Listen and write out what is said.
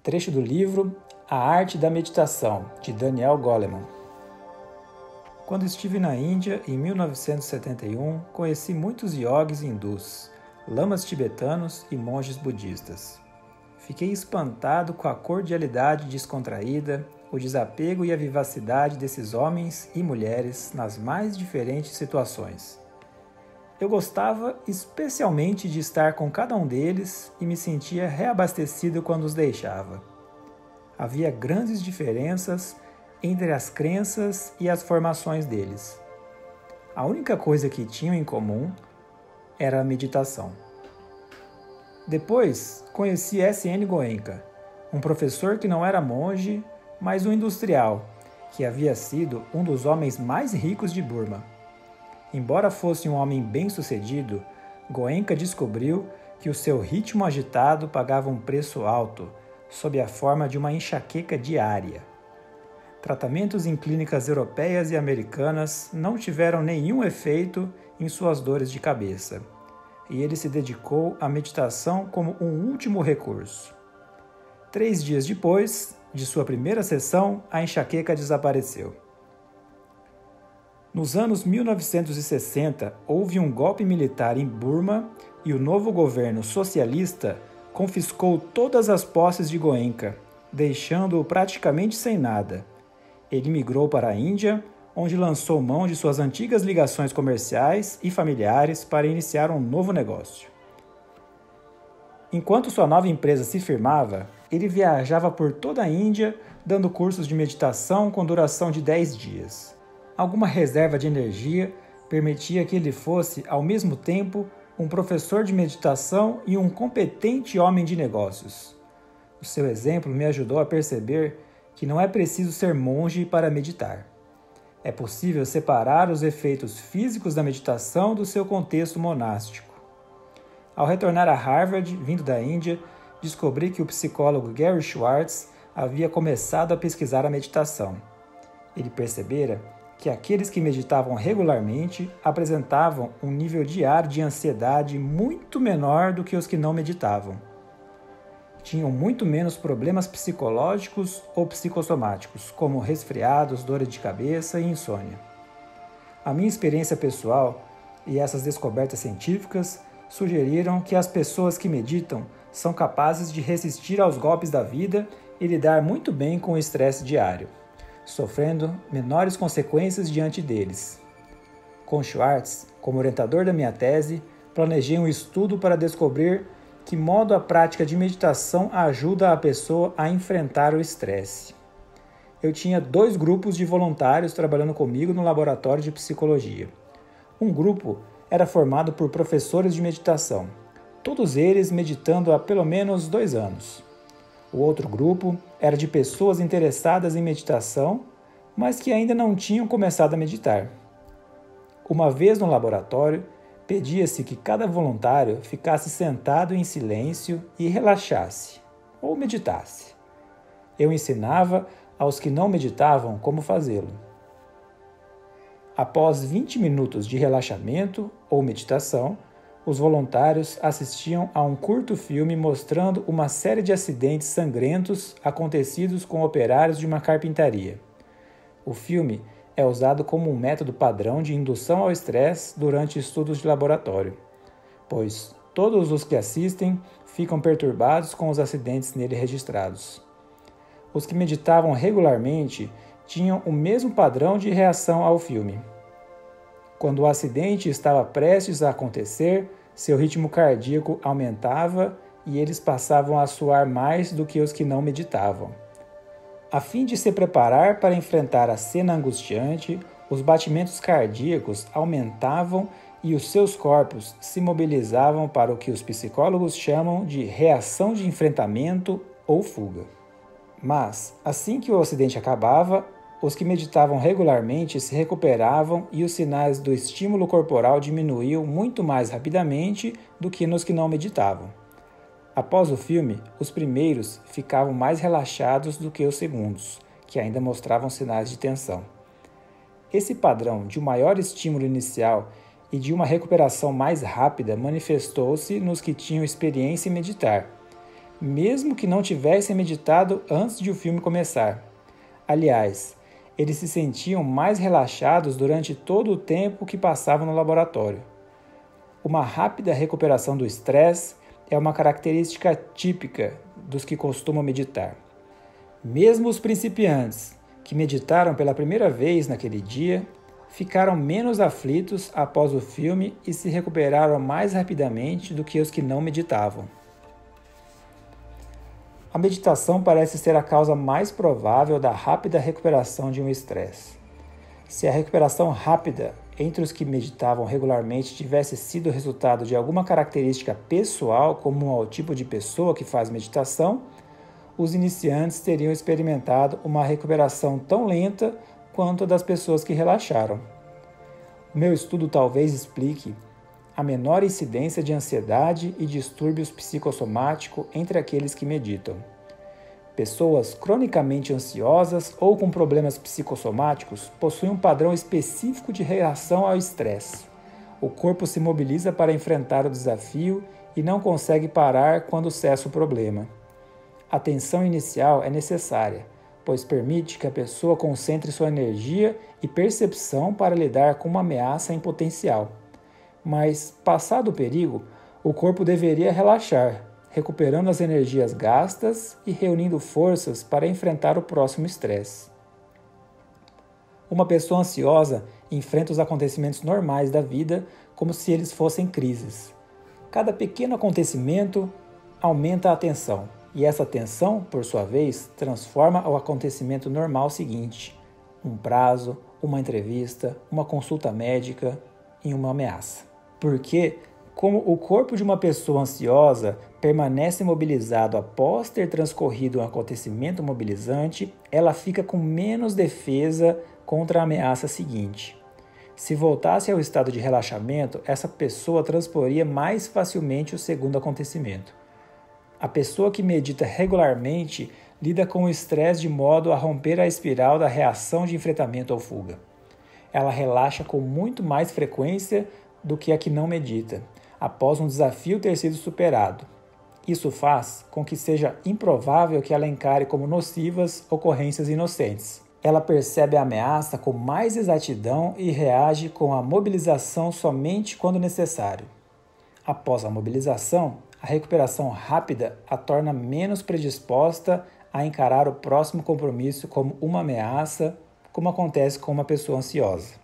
Trecho do livro A Arte da Meditação, de Daniel Goleman. Quando estive na Índia, em 1971, conheci muitos yogis hindus, lamas tibetanos e monges budistas. Fiquei espantado com a cordialidade descontraída, o desapego e a vivacidade desses homens e mulheres nas mais diferentes situações. Eu gostava especialmente de estar com cada um deles e me sentia reabastecido quando os deixava. Havia grandes diferenças entre as crenças e as formações deles. A única coisa que tinham em comum era a meditação. Depois, conheci S.N. Goenka, um professor que não era monge, mas um industrial, que havia sido um dos homens mais ricos de Burma. Embora fosse um homem bem-sucedido, Goenka descobriu que o seu ritmo agitado pagava um preço alto, sob a forma de uma enxaqueca diária. Tratamentos em clínicas europeias e americanas não tiveram nenhum efeito em suas dores de cabeça, e ele se dedicou à meditação como um último recurso. 3 dias depois de sua primeira sessão, a enxaqueca desapareceu. Nos anos 1960, houve um golpe militar em Burma e o novo governo socialista confiscou todas as posses de Goenka, deixando-o praticamente sem nada. Ele migrou para a Índia, onde lançou mão de suas antigas ligações comerciais e familiares para iniciar um novo negócio. Enquanto sua nova empresa se firmava, ele viajava por toda a Índia, dando cursos de meditação com duração de 10 dias. Alguma reserva de energia permitia que ele fosse, ao mesmo tempo, um professor de meditação e um competente homem de negócios. O seu exemplo me ajudou a perceber que não é preciso ser monge para meditar. É possível separar os efeitos físicos da meditação do seu contexto monástico. Ao retornar a Harvard, vindo da Índia, descobri que o psicólogo Gary Schwartz havia começado a pesquisar a meditação. Ele percebera que aqueles que meditavam regularmente apresentavam um nível diário de ansiedade muito menor do que os que não meditavam. Tinham muito menos problemas psicológicos ou psicossomáticos, como resfriados, dor de cabeça e insônia. A minha experiência pessoal e essas descobertas científicas sugeriram que as pessoas que meditam são capazes de resistir aos golpes da vida e lidar muito bem com o estresse diário, sofrendo menores consequências diante deles. Com Schwartz, como orientador da minha tese, planejei um estudo para descobrir que modo a prática de meditação ajuda a pessoa a enfrentar o estresse. Eu tinha 2 grupos de voluntários trabalhando comigo no laboratório de psicologia. Um grupo era formado por professores de meditação, todos eles meditando há pelo menos 2 anos. O outro grupo era de pessoas interessadas em meditação, mas que ainda não tinham começado a meditar. Uma vez no laboratório, pedia-se que cada voluntário ficasse sentado em silêncio e relaxasse, ou meditasse. Eu ensinava aos que não meditavam como fazê-lo. Após 20 minutos de relaxamento ou meditação, os voluntários assistiam a um curto filme mostrando uma série de acidentes sangrentos acontecidos com operários de uma carpintaria. O filme é usado como um método padrão de indução ao estresse durante estudos de laboratório, pois todos os que assistem ficam perturbados com os acidentes nele registrados. Os que meditavam regularmente tinham o mesmo padrão de reação ao filme. Quando o acidente estava prestes a acontecer, seu ritmo cardíaco aumentava e eles passavam a suar mais do que os que não meditavam. A fim de se preparar para enfrentar a cena angustiante, os batimentos cardíacos aumentavam e os seus corpos se mobilizavam para o que os psicólogos chamam de reação de enfrentamento ou fuga. Mas, assim que o acidente acabava, os que meditavam regularmente se recuperavam e os sinais do estímulo corporal diminuíam muito mais rapidamente do que nos que não meditavam. Após o filme, os primeiros ficavam mais relaxados do que os segundos, que ainda mostravam sinais de tensão. Esse padrão de um maior estímulo inicial e de uma recuperação mais rápida manifestou-se nos que tinham experiência em meditar, mesmo que não tivessem meditado antes de o filme começar. Aliás, eles se sentiam mais relaxados durante todo o tempo que passavam no laboratório. Uma rápida recuperação do estresse é uma característica típica dos que costumam meditar. Mesmo os principiantes, que meditaram pela primeira vez naquele dia, ficaram menos aflitos após o filme e se recuperaram mais rapidamente do que os que não meditavam. A meditação parece ser a causa mais provável da rápida recuperação de um estresse. Se a recuperação rápida entre os que meditavam regularmente tivesse sido resultado de alguma característica pessoal, como ao tipo de pessoa que faz meditação, os iniciantes teriam experimentado uma recuperação tão lenta quanto a das pessoas que relaxaram. O meu estudo talvez explique a menor incidência de ansiedade e distúrbios psicossomáticos entre aqueles que meditam. Pessoas cronicamente ansiosas ou com problemas psicossomáticos possuem um padrão específico de reação ao estresse. O corpo se mobiliza para enfrentar o desafio e não consegue parar quando cessa o problema. A tensão inicial é necessária, pois permite que a pessoa concentre sua energia e percepção para lidar com uma ameaça em potencial. Mas, passado o perigo, o corpo deveria relaxar, recuperando as energias gastas e reunindo forças para enfrentar o próximo estresse. Uma pessoa ansiosa enfrenta os acontecimentos normais da vida como se eles fossem crises. Cada pequeno acontecimento aumenta a tensão, e essa tensão, por sua vez, transforma o acontecimento normal seguinte, um prazo, uma entrevista, uma consulta médica, em uma ameaça. Porque, como o corpo de uma pessoa ansiosa permanece mobilizado após ter transcorrido um acontecimento mobilizante, ela fica com menos defesa contra a ameaça seguinte. Se voltasse ao estado de relaxamento, essa pessoa transporia mais facilmente o segundo acontecimento. A pessoa que medita regularmente lida com o estresse de modo a romper a espiral da reação de enfrentamento ou fuga. Ela relaxa com muito mais frequência do que a que não medita, após um desafio ter sido superado. Isso faz com que seja improvável que ela encare como nocivas ocorrências inocentes. Ela percebe a ameaça com mais exatidão e reage com a mobilização somente quando necessário. Após a mobilização, a recuperação rápida a torna menos predisposta a encarar o próximo compromisso como uma ameaça, como acontece com uma pessoa ansiosa.